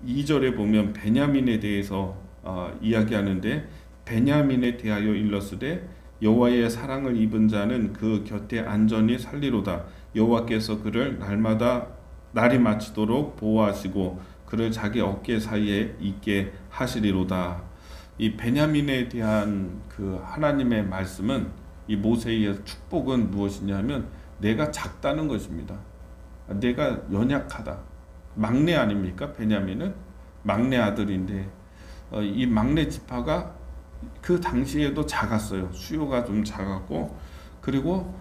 12절에 보면 베냐민에 대해서 이야기하는데, 베냐민에 대하여 일러스되 여호와의 사랑을 입은 자는 그 곁에 안전히 살리로다. 여호와께서 그를 날이 마치도록 보호하시고 그를 자기 어깨 사이에 있게 하시리로다. 이 베냐민에 대한 그 하나님의 말씀은, 이 모세의 축복은 무엇이냐면 내가 작다는 것입니다. 내가 연약하다. 막내 아닙니까? 베냐민은 막내 아들인데 이 막내 지파가 그 당시에도 작았어요. 수요가 좀 작았고, 그리고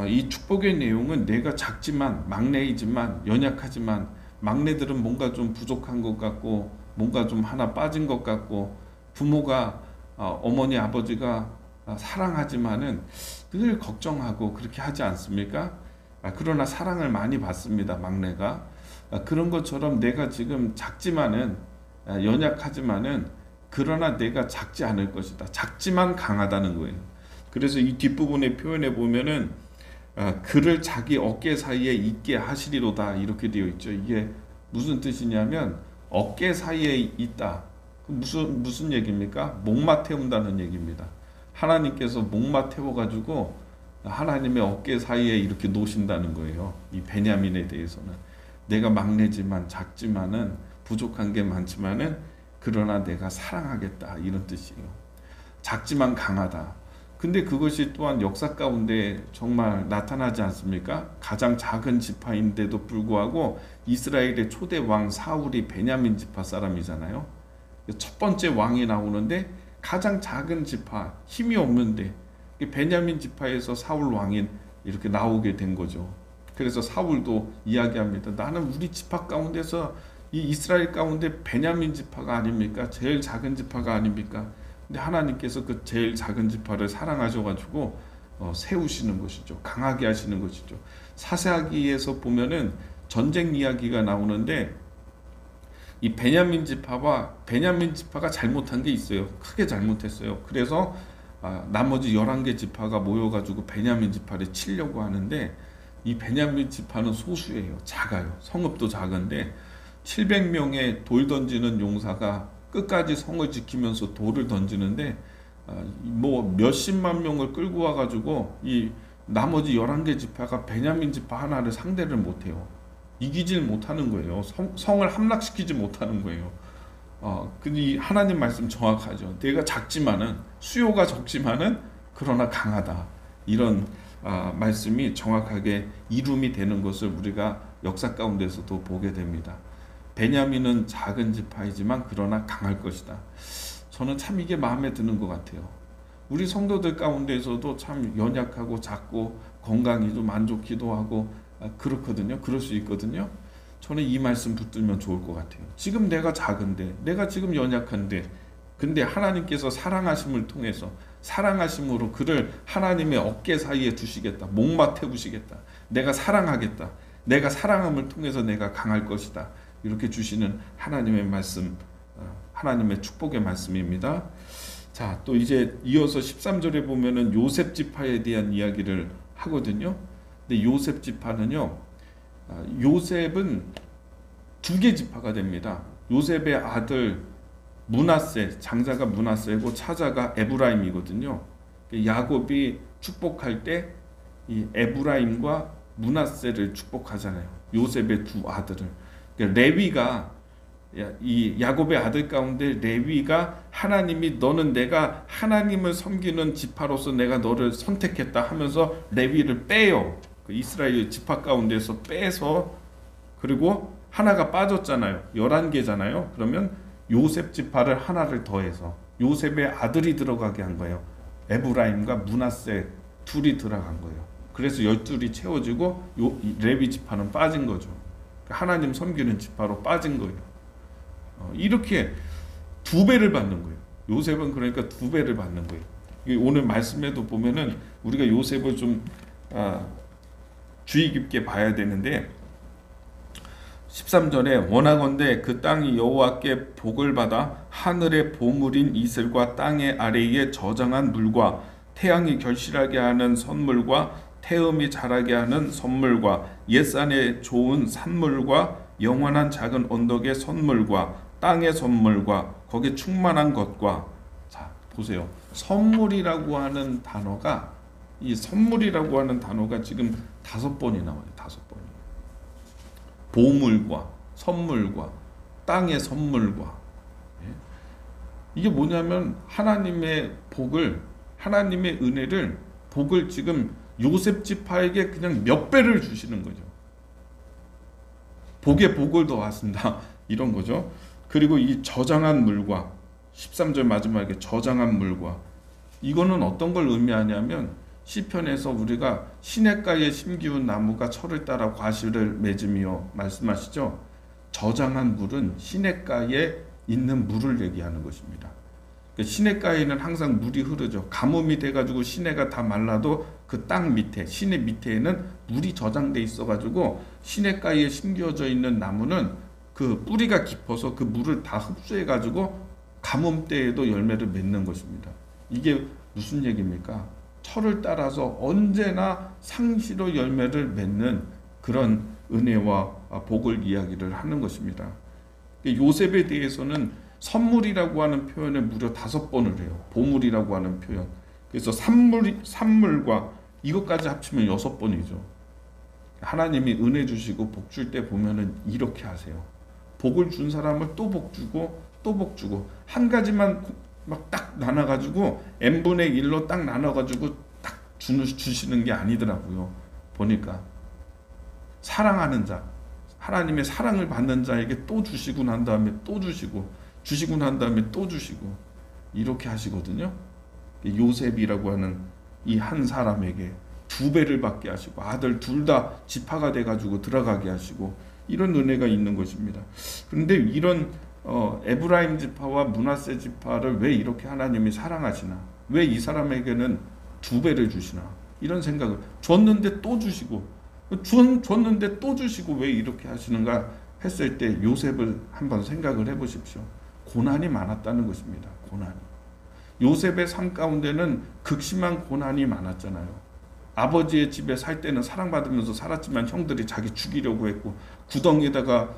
이 축복의 내용은 내가 작지만, 막내이지만, 연약하지만, 막내들은 뭔가 좀 부족한 것 같고 뭔가 좀 하나 빠진 것 같고, 부모가 어머니 아버지가 사랑하지만은 늘 걱정하고 그렇게 하지 않습니까? 그러나 사랑을 많이 받습니다, 막내가. 그런 것처럼 내가 지금 작지만은, 연약하지만은, 그러나 내가 작지 않을 것이다. 작지만 강하다는 거예요. 그래서 이 뒷부분의 표현에 보면은 그를 자기 어깨 사이에 있게 하시리로다, 이렇게 되어 있죠. 이게 무슨 뜻이냐면 어깨 사이에 있다. 무슨 얘기입니까? 목마 태운다는 얘기입니다. 하나님께서 목마 태워가지고 하나님의 어깨 사이에 이렇게 놓으신다는 거예요. 이 베냐민에 대해서는 내가 막내지만, 작지만은, 부족한 게 많지만은, 그러나 내가 사랑하겠다, 이런 뜻이에요. 작지만 강하다. 근데 그것이 또한 역사 가운데 정말 나타나지 않습니까? 가장 작은 지파인데도 불구하고 이스라엘의 초대 왕 사울이 베냐민 지파 사람이잖아요. 첫 번째 왕이 나오는데 가장 작은 지파, 힘이 없는데 베냐민 지파에서 사울 왕이 이렇게 나오게 된 거죠. 그래서 사울도 이야기합니다. 나는 우리 지파 가운데서, 이 이스라엘 가운데 베냐민 지파가 아닙니까? 제일 작은 지파가 아닙니까? 근데 하나님께서 그 제일 작은 지파를 사랑하셔가지고 세우시는 것이죠. 강하게 하시는 것이죠. 사사기에서 보면은 전쟁 이야기가 나오는데, 이 베냐민 지파가 잘못한 게 있어요. 크게 잘못했어요. 그래서 나머지 11개 지파가 모여가지고 베냐민 지파를 치려고 하는데, 이 베냐민 지파는 소수예요. 작아요. 성읍도 작은데 700명의 돌 던지는 용사가 끝까지 성을 지키면서 돌을 던지는데 뭐 몇십만 명을 끌고 와가지고 이 나머지 11개 지파가 베냐민 지파 하나를 상대를 못해요. 이기질 못하는 거예요. 성을 함락시키지 못하는 거예요. 근데 이 하나님 말씀 정확하죠. 내가 작지만은, 수요가 적지만은, 그러나 강하다. 이런 말씀이 정확하게 이룸이 되는 것을 우리가 역사 가운데서도 보게 됩니다. 베냐민은 작은 지파이지만 그러나 강할 것이다. 저는 참 이게 마음에 드는 것 같아요. 우리 성도들 가운데서도 참 연약하고 작고 건강이 좀 안 좋기도 하고 그렇거든요. 그럴 수 있거든요. 저는 이 말씀 붙들면 좋을 것 같아요. 지금 내가 작은데, 내가 지금 연약한데, 근데 하나님께서 사랑하심을 통해서, 사랑하심으로 그를 하나님의 어깨 사이에 두시겠다. 목마 태우시겠다. 내가 사랑하겠다. 내가 사랑함을 통해서 내가 강할 것이다. 이렇게 주시는 하나님의 말씀, 하나님의 축복의 말씀입니다. 자, 또 이제 이어서 13절에 보면은 요셉 지파에 대한 이야기를 하거든요. 근데 요셉 지파는요, 요셉은 2개 지파가 됩니다. 요셉의 아들 므낫세, 장자가 므낫세고 차자가 에브라임이거든요. 야곱이 축복할 때 이 에브라임과 므낫세를 축복하잖아요. 요셉의 2 아들을. 레위가, 이 야곱의 아들 가운데 레위가 하나님이, 너는 내가 하나님을 섬기는 지파로서 내가 너를 선택했다 하면서 레위를 빼요. 그 이스라엘 지파 가운데서 빼서, 그리고 하나가 빠졌잖아요. 11개잖아요. 그러면 요셉 지파를 하나를 더해서 요셉의 아들이 들어가게 한 거예요. 에브라임과 므낫세 2이 들어간 거예요. 그래서 12이 채워지고 레위 지파는 빠진 거죠. 하나님 섬기는 지파로 빠진 거예요. 이렇게 2배를 받는 거예요. 요셉은 그러니까 2배를 받는 거예요. 오늘 말씀에도 보면은 우리가 요셉을 좀 주의 깊게 봐야 되는데, 13절에 원하건대 그 땅이 여호와께 복을 받아 하늘의 보물인 이슬과 땅의 아래에 저장한 물과 태양이 결실하게 하는 선물과 태음이 자라게 하는 선물과 옛산에 좋은 산물과 영원한 작은 언덕의 선물과 땅의 선물과 거기에 충만한 것과. 자, 보세요. 선물이라고 하는 단어가 이 선물이라고 하는 단어가 지금 5번이 나와요. 5번이. 보물과 선물과 땅의 선물과. 예? 이게 뭐냐면 하나님의 복을, 하나님의 은혜를, 복을 지금 요셉 지파에게 그냥 몇 배를 주시는 거죠. 복에 복을 더하신다 이런 거죠. 그리고 이 저장한 물과 13절 마지막에 저장한 물과, 이거는 어떤 걸 의미하냐면 시편에서 우리가 시냇가에 심기운 나무가 철을 따라 과실을 맺으며 말씀하시죠. 저장한 물은 시냇가에 있는 물을 얘기하는 것입니다. 시냇가에는 항상 물이 흐르죠. 가뭄이 돼가지고 시내가 다 말라도 그 땅 밑에, 시내 밑에는 물이 저장돼 있어가지고 시냇가에 심겨져 있는 나무는 그 뿌리가 깊어서 그 물을 다 흡수해가지고 가뭄 때에도 열매를 맺는 것입니다. 이게 무슨 얘기입니까? 철을 따라서 언제나 상시로 열매를 맺는 그런 은혜와 복을 이야기를 하는 것입니다. 요셉에 대해서는 선물이라고 하는 표현을 무려 5번을 해요. 보물이라고 하는 표현. 그래서 산물과 이것까지 합치면 6번이죠. 하나님이 은혜 주시고 복 줄 때 보면은 이렇게 하세요. 복을 준 사람을 또 복 주고 또 복 주고, 한 가지만 막 딱 나눠가지고 n분의 1로 딱 나눠가지고 딱 주시는 게 아니더라고요. 보니까 사랑하는 자, 하나님의 사랑을 받는 자에게 또 주시고 난 다음에 또 주시고, 주시고 난 다음에 또 주시고, 이렇게 하시거든요. 요셉이라고 하는 이 한 사람에게 2배를 받게 하시고, 아들 둘 다 지파가 돼가지고 들어가게 하시고, 이런 은혜가 있는 것입니다. 그런데 이런 에브라임 지파와 므낫세 지파를 왜 이렇게 하나님이 사랑하시나? 왜 이 사람에게는 2배를 주시나? 이런 생각을, 줬는데 또 주시고, 줬는데 또 주시고 왜 이렇게 하시는가 했을 때 요셉을 한번 생각을 해보십시오. 고난이 많았다는 것입니다. 고난이. 요셉의 삶 가운데는 극심한 고난이 많았잖아요. 아버지의 집에 살 때는 사랑받으면서 살았지만 형들이 자기 죽이려고 했고, 구덩이에다가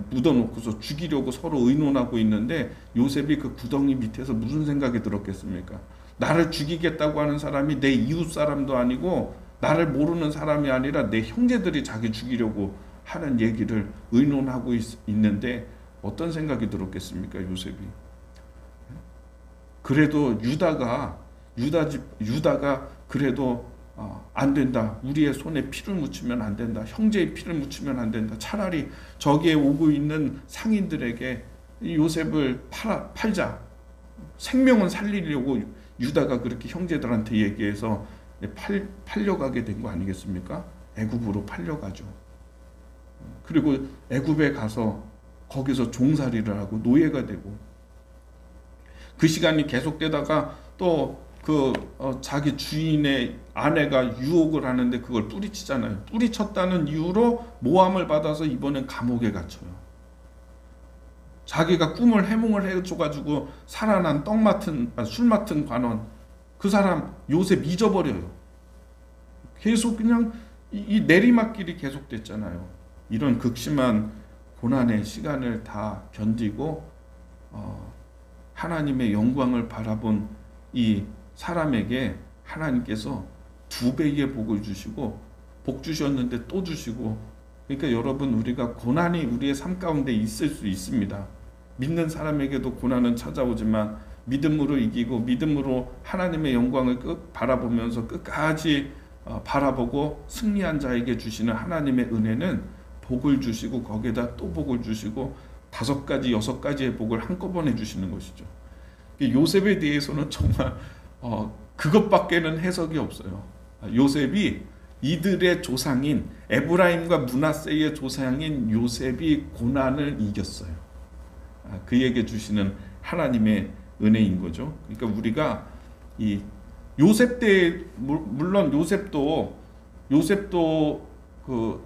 묻어놓고서 죽이려고 서로 의논하고 있는데, 요셉이 그 구덩이 밑에서 무슨 생각이 들었겠습니까? 나를 죽이겠다고 하는 사람이 내 이웃 사람도 아니고 나를 모르는 사람이 아니라 내 형제들이 자기 죽이려고 하는 얘기를 의논하고 있는데 어떤 생각이 들었겠습니까? 요셉이. 그래도 유다가 그래도 안 된다. 우리의 손에 피를 묻히면 안 된다. 형제의 피를 묻히면 안 된다. 차라리 저기에 오고 있는 상인들에게 요셉을 팔자. 생명은 살리려고 유다가 그렇게 형제들한테 얘기해서 팔려가게 된 거 아니겠습니까? 애굽으로 팔려가죠. 그리고 애굽에 가서 거기서 종살이를 하고 노예가 되고, 그 시간이 계속되다가 또 자기 주인의 아내가 유혹을 하는데 그걸 뿌리치잖아요. 뿌리쳤다는 이유로 모함을 받아서 이번엔 감옥에 갇혀요. 자기가 꿈을 해몽을 해줘가지고 살아난 술 맡은 관원, 그 사람 요셉 잊어버려요. 계속 그냥 이 내리막길이 계속됐잖아요. 이런 극심한 고난의 시간을 다 견디고 하나님의 영광을 바라본 이 사람에게 하나님께서 2배의 복을 주시고, 복 주셨는데 또 주시고. 그러니까 여러분, 우리가 고난이 우리의 삶 가운데 있을 수 있습니다. 믿는 사람에게도 고난은 찾아오지만 믿음으로 이기고 믿음으로 하나님의 영광을 바라보면서 끝까지 바라보고 승리한 자에게 주시는 하나님의 은혜는 복을 주시고 거기에다 또 복을 주시고 5가지 6가지의 복을 한꺼번에 주시는 것이죠. 요셉에 대해서는 정말 그것밖에는 해석이 없어요. 요셉이 이들의 조상인 에브라임과 므낫세의 조상인 요셉이 고난을 이겼어요. 그에게 주시는 하나님의 은혜인 거죠. 그러니까 우리가 이 요셉 때, 물론 요셉도 그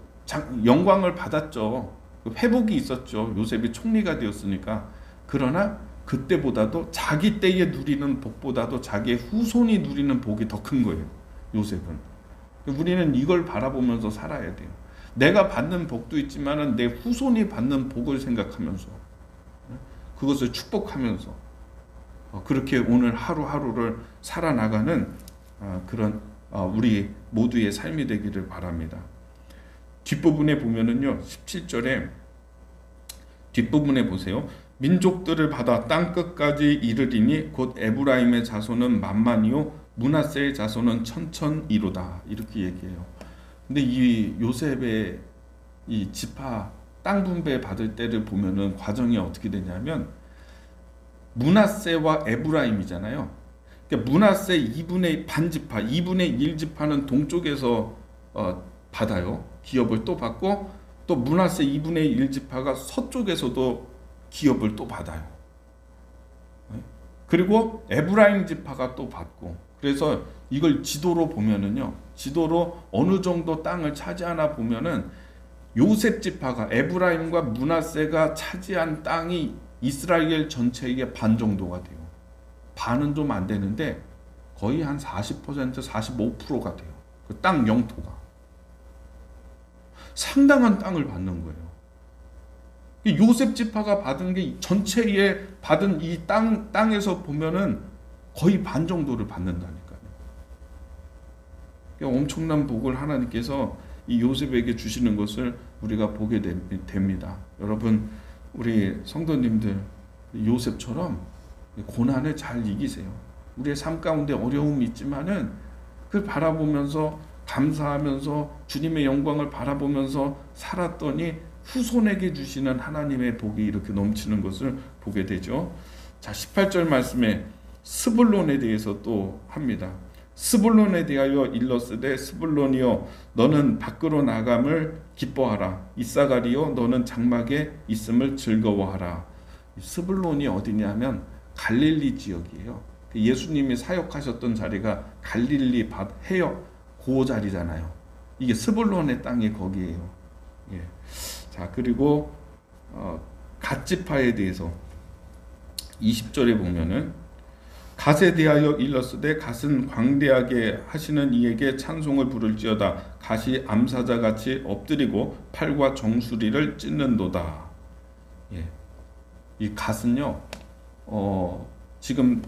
영광을 받았죠. 회복이 있었죠. 요셉이 총리가 되었으니까. 그러나 그때보다도 자기 때에 누리는 복보다도 자기의 후손이 누리는 복이 더 큰 거예요. 요셉은. 우리는 이걸 바라보면서 살아야 돼요. 내가 받는 복도 있지만은 내 후손이 받는 복을 생각하면서 그것을 축복하면서 그렇게 오늘 하루하루를 살아나가는 그런 우리 모두의 삶이 되기를 바랍니다. 뒷부분에 보면은요, 17절에 뒷부분에 보세요. 민족들을 받아 땅 끝까지 이르리니 곧 에브라임의 자손은 만만이요 므낫세의 자손은 천천이로다, 이렇게 얘기해요. 근데 이 요셉의 이 지파 땅 분배 받을 때를 보면은 과정이 어떻게 되냐면 므낫세와 에브라임이잖아요. 그러니까 므낫세 2분의 반지파, 2분의 1지파는 동쪽에서 받아요. 기업을 또 받고, 또 므낫세 2분의 1지파가 서쪽에서도 기업을 또 받아요. 그리고 에브라임 지파가 또 받고, 그래서 이걸 지도로 보면은요, 지도로 어느 정도 땅을 차지하나 보면은 요셉 지파가, 에브라임과 므낫세가 차지한 땅이 이스라엘 전체의 반 정도가 돼요. 반은 좀 안 되는데 거의 한 40%, 45%가 돼요. 그 땅 영토가. 상당한 땅을 받는 거예요. 요셉 지파가 받은 게 전체에 받은 이 땅에서 보면은 거의 반 정도를 받는다니까요. 그러니까 엄청난 복을 하나님께서 이 요셉에게 주시는 것을 우리가 보게 됩니다. 여러분, 우리 성도님들 요셉처럼 고난을 잘 이기세요. 우리의 삶 가운데 어려움이 있지만은 그걸 바라보면서 감사하면서 주님의 영광을 바라보면서 살았더니 후손에게 주시는 하나님의 복이 이렇게 넘치는 것을 보게 되죠. 자, 18절 말씀에 스불론에 대해서 또 합니다. 스불론에 대하여 일러스되 스불론이여 너는 밖으로 나감을 기뻐하라. 이사가리여 너는 장막에 있음을 즐거워하라. 스불론이 어디냐면 갈릴리 지역이에요. 예수님이 사역하셨던 자리가 갈릴리 해역 그 자리잖아요. 이게 스불론의 땅이 거기에요. 예. 자, 그리고 갓지파에 대해서 20절에 보면은 갓에 대하여 일렀으되 갓은 광대하게 하시는 이에게 찬송을 부를지어다. 갓이 암사자같이 엎드리고 팔과 정수리를 찢는도다. 예. 이 갓은요, 지금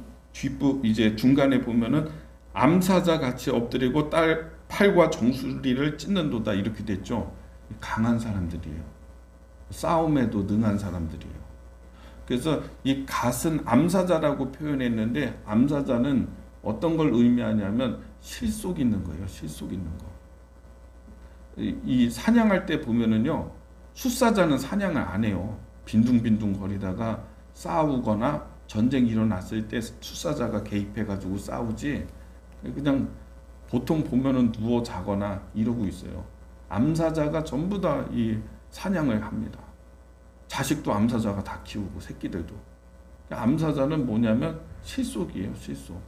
이제 중간에 보면은 암사자같이 엎드리고 팔과 정수리를 찢는도다, 이렇게 됐죠. 강한 사람들이에요. 싸움에도 능한 사람들이에요. 그래서 이 갓은 암사자라고 표현했는데, 암사자는 어떤 걸 의미하냐면 실속 있는 거예요. 실속 있는 거. 이 사냥할 때 보면은요, 숫사자는 사냥을 안 해요. 빈둥빈둥 거리다가 싸우거나 전쟁이 일어났을 때 숫사자가 개입해가지고 싸우지, 그냥 보통 보면은 누워 자거나 이러고 있어요. 암사자가 전부 다 이 사냥을 합니다. 자식도 암사자가 다 키우고 새끼들도. 암사자는 뭐냐면 실속이에요. 실속.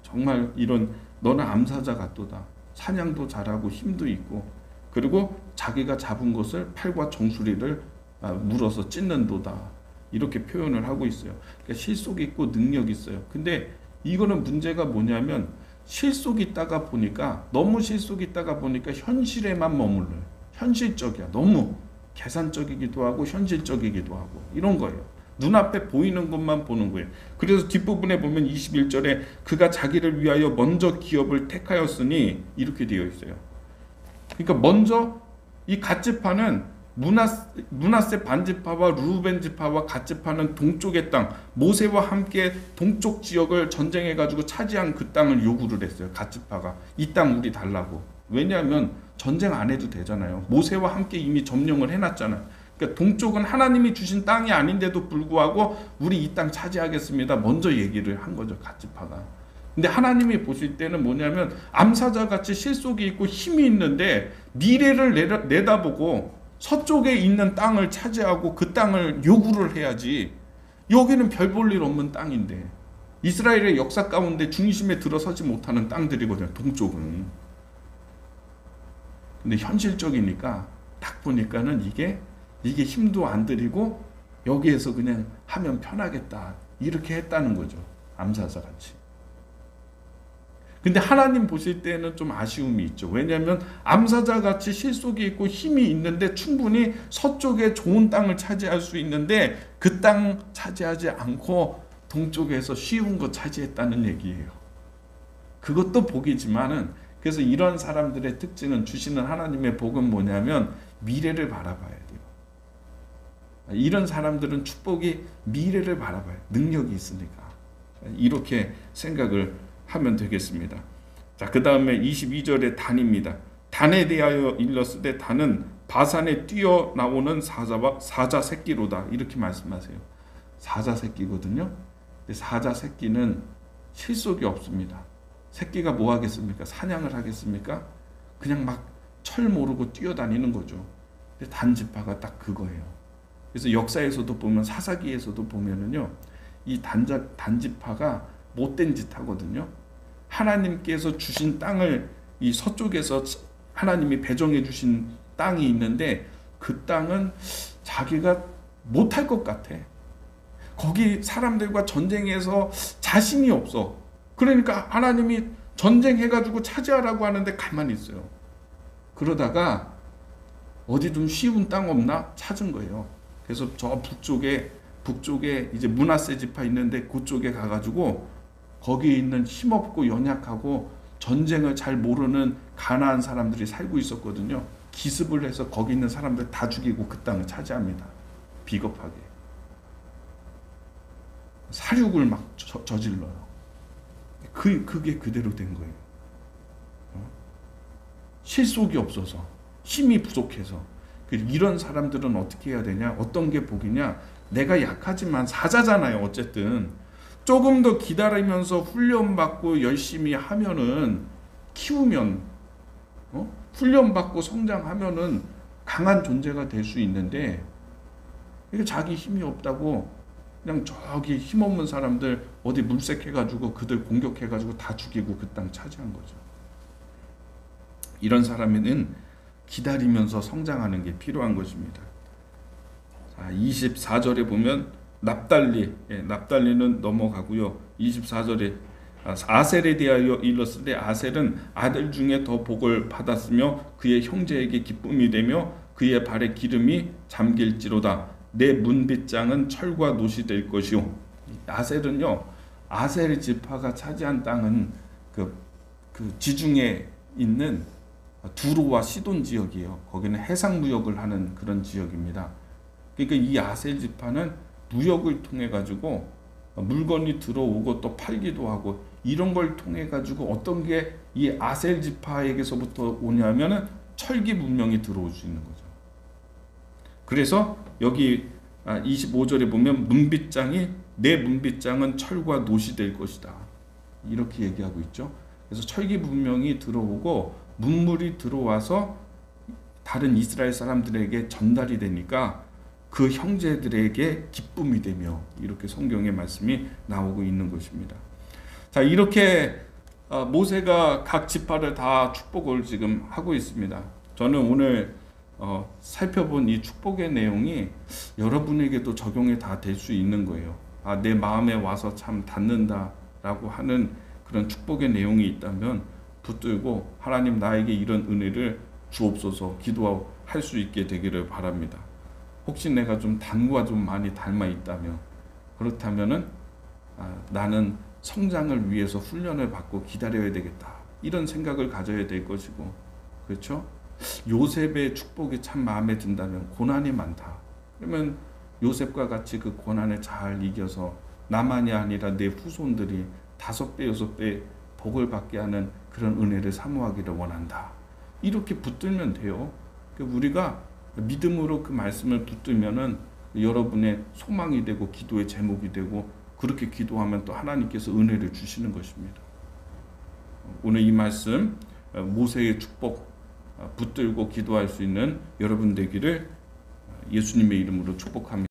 정말 이런 너는 암사자 같도다. 사냥도 잘하고 힘도 있고, 그리고 자기가 잡은 것을 팔과 정수리를 물어서 찢는도다, 이렇게 표현을 하고 있어요. 그러니까 실속이 있고 능력이 있어요. 근데 이거는 문제가 뭐냐면 실속이 있다가 보니까, 너무 실속이 있다가 보니까 현실에만 머물러요. 현실적이야. 너무 계산적이기도 하고 현실적이기도 하고 이런 거예요. 눈앞에 보이는 것만 보는 거예요. 그래서 뒷부분에 보면 21절에 그가 자기를 위하여 먼저 기업을 택하였으니 이렇게 되어 있어요. 그러니까 먼저 이 갓지파는 므낫세 반지파와 루벤 지파와 갓지파는 동쪽의 땅, 모세와 함께 동쪽 지역을 전쟁해가지고 차지한 그 땅을 요구를 했어요. 갓지파가 이 땅 우리 달라고. 왜냐하면 전쟁 안 해도 되잖아요. 모세와 함께 이미 점령을 해놨잖아요. 그러니까 동쪽은 하나님이 주신 땅이 아닌데도 불구하고 우리 이 땅 차지하겠습니다, 먼저 얘기를 한 거죠, 갓지파가. 근데 하나님이 보실 때는 뭐냐면 암사자같이 실속이 있고 힘이 있는데 미래를 내다보고 서쪽에 있는 땅을 차지하고 그 땅을 요구를 해야지. 여기는 별 볼 일 없는 땅인데, 이스라엘의 역사 가운데 중심에 들어서지 못하는 땅들이거든요, 동쪽은. 근데 현실적이니까 딱 보니까는 이게 힘도 안 들이고 여기에서 그냥 하면 편하겠다, 이렇게 했다는 거죠, 암사자같이. 근데 하나님 보실 때는 좀 아쉬움이 있죠. 왜냐하면 암사자 같이 실속이 있고 힘이 있는데 충분히 서쪽에 좋은 땅을 차지할 수 있는데 그 땅 차지하지 않고 동쪽에서 쉬운 거 차지했다는 얘기예요. 그것도 복이지만은, 그래서 이런 사람들의 특징은, 주시는 하나님의 복은 뭐냐면 미래를 바라봐야 돼요. 이런 사람들은 축복이 미래를 바라봐요. 능력이 있으니까. 이렇게 생각을 하면 되겠습니다. 자, 그 다음에 22절의 단입니다. 단에 대하여 일렀으되 단은 바산에 뛰어나오는 사자 새끼로다. 이렇게 말씀하세요. 사자 새끼거든요. 근데 사자 새끼는 실속이 없습니다. 새끼가 뭐 하겠습니까? 사냥을 하겠습니까? 그냥 막 철 모르고 뛰어다니는 거죠. 근데 단지파가 딱 그거예요. 그래서 역사에서도 보면, 사사기에서도 보면은요, 이 단지파가 못된 짓 하거든요. 하나님께서 주신 땅을, 이 서쪽에서 하나님이 배정해 주신 땅이 있는데 그 땅은 자기가 못할 것 같아. 거기 사람들과 전쟁해서 자신이 없어. 그러니까 하나님이 전쟁해가지고 차지하라고 하는데 가만히 있어요. 그러다가 어디 좀 쉬운 땅 없나 찾은 거예요. 그래서 저 북쪽에 이제 므낫세 지파 있는데 그쪽에 가가지고 거기에 있는 힘없고 연약하고 전쟁을 잘 모르는 가나안 사람들이 살고 있었거든요. 기습을 해서 거기 있는 사람들 다 죽이고 그 땅을 차지합니다. 비겁하게. 살육을 막 저질러요. 그게 그대로 된 거예요. 실속이 없어서, 힘이 부족해서. 이런 사람들은 어떻게 해야 되냐? 어떤 게 복이냐? 내가 약하지만 사자잖아요. 어쨌든 조금 더 기다리면서 훈련받고 열심히 하면은, 키우면, 훈련받고 성장하면은 강한 존재가 될 수 있는데, 이게 자기 힘이 없다고 그냥 저기 힘없는 사람들 어디 물색해가지고 그들 공격해가지고 다 죽이고 그 땅 차지한 거죠. 이런 사람에는 기다리면서 성장하는 게 필요한 것입니다. 자, 24절에 보면 납달리는 넘어가고요. 24절에 아셀에 대하여 일렀으되 아셀은 아들 중에 더 복을 받았으며 그의 형제에게 기쁨이 되며 그의 발에 기름이 잠길지로다. 내 문빗장은 철과 노시 될 것이요. 아셀은요, 아셀 지파가 차지한 땅은 그 지중해 있는 두로와 시돈 지역이에요. 거기는 해상 무역을 하는 그런 지역입니다. 그러니까 이 아셀 지파는 무역을 통해 가지고 물건이 들어오고 또 팔기도 하고, 이런 걸 통해 가지고 어떤 게 이 아셀 지파에게서부터 오냐면은 철기 문명이 들어올 수 있는 거죠. 그래서 여기 25절에 보면 내 문빗장은 철과 노시 될 것이다. 이렇게 얘기하고 있죠. 그래서 철기 문명이 들어오고 문물이 들어와서 다른 이스라엘 사람들에게 전달이 되니까 그 형제들에게 기쁨이 되며, 이렇게 성경의 말씀이 나오고 있는 것입니다. 자, 이렇게 모세가 각 지파를 다 축복을 지금 하고 있습니다. 저는 오늘 살펴본 이 축복의 내용이 여러분에게도 적용이 다 될 수 있는 거예요. 내 마음에 와서 참 닿는다라고 하는 그런 축복의 내용이 있다면 붙들고 하나님 나에게 이런 은혜를 주옵소서 기도할 수 있게 되기를 바랍니다. 혹시 내가 좀 단과 좀 많이 닮아 있다면, 그렇다면은 나는 성장을 위해서 훈련을 받고 기다려야 되겠다, 이런 생각을 가져야 될 것이고, 그렇죠? 요셉의 축복이 참 마음에 든다면, 고난이 많다 그러면 요셉과 같이 그 고난을 잘 이겨서 나만이 아니라 내 후손들이 5배, 6배 복을 받게 하는 그런 은혜를 사모하기를 원한다, 이렇게 붙들면 돼요. 우리가 믿음으로 그 말씀을 붙들면은 여러분의 소망이 되고 기도의 제목이 되고, 그렇게 기도하면 또 하나님께서 은혜를 주시는 것입니다. 오늘 이 말씀, 모세의 축복 붙들고 기도할 수 있는 여러분 되기를 예수님의 이름으로 축복합니다.